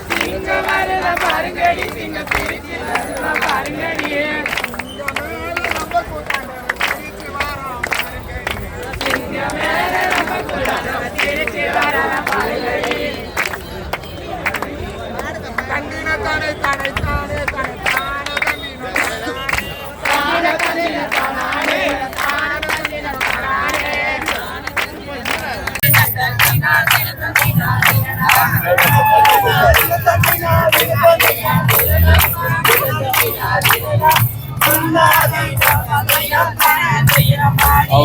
சிங்க வரத பாருங்கடி சிங்க பிரிச்சு வரத பாருங்கடி சிங்க மேல நம்ம கூடாத பிரிச்சு வரத பாருங்கடி கண்டின தானே தானே தானே தானே தானே கண்டின தானே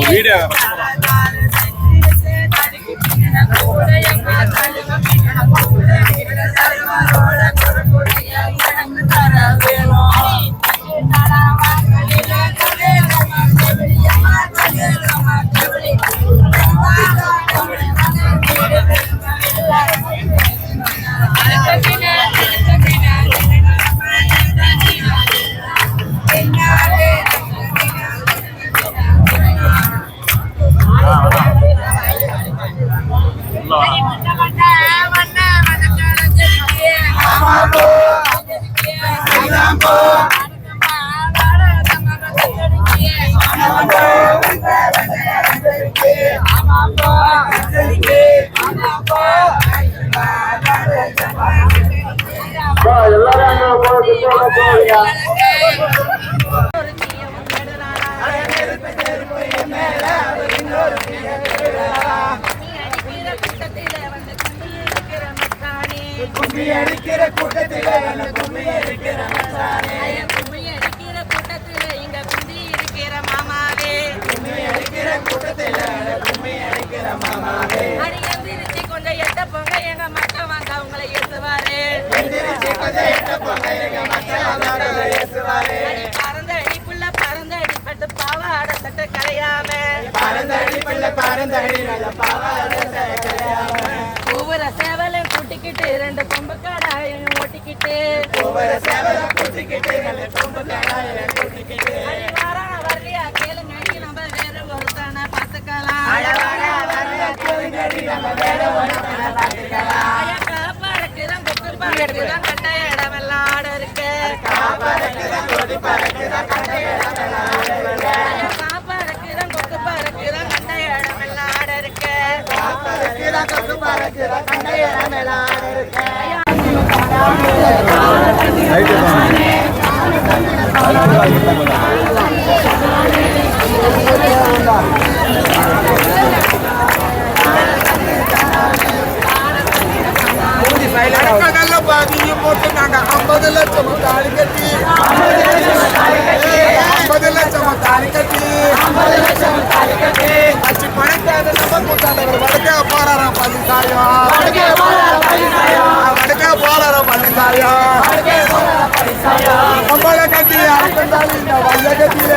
வீடியோ கும்மி அடிக்கிற கூட்டத்தில கும்மி அடிக்கிற கூட்டத்தில இங்க குந்தி இருக்கிற மாமாவே கும்மி அடிக்கிற கூட்டத்தில கும்மி அடிக்கிற மாமாவே அடி எந்திரிச்சு கொஞ்சம் எட்ட போங்க எங்க மக்கள் வாங்க உங்களை ஏசுவாரு எந்திரிச்சு கொஞ்சம் எட்ட போங்க எங்க மக்கள் வாங்க உங்களை ஏசுவாரு பறந்தடி புள்ள பறந்தடி பட்டு பாவாட சட்டை கலையாம பறந்தடி புள்ள பறந்தடி பாவாட சட்டை கலையாம ஒவ்வொரு சேவலையும் கூட்டிக்கிட்டு ரெண்டு கொம்பு கடாயும் ஓட்டிக்கிட்டு ஒவ்வொரு சேவலையும் கூட்டிக்கிட்டு ரெண்டு கொம்பு கடாயும் ஓட்டிக்கிட்டு வரலையா கேளுங்க நம்ம வேற ஒருத்தான பார்த்துக்கலாம் காப்பாடுக்குதான் கொக்கு பாடுக்குதான் கட்ட இடமெல்லாம் ஆட இருக்கு காப்பாடுக்குதான் கொக்கு பாடுக்குதான் கட்ட இடமெல்லாம் ஆட இருக்கு போட்டு நாங்க 50 லட்சம் தாலி கட்டி 50 லட்சம் தாலி கட்டி அச்சு பணத்தாத நம்ம கூட்டாளர் வடக்கே போறாராம் பள்ளிசாயம் வடக்கே போறாராம் பள்ளிசாயம் நம்மளை கட்டி அறுபந்தாலும் இந்த வல்ல கட்டியில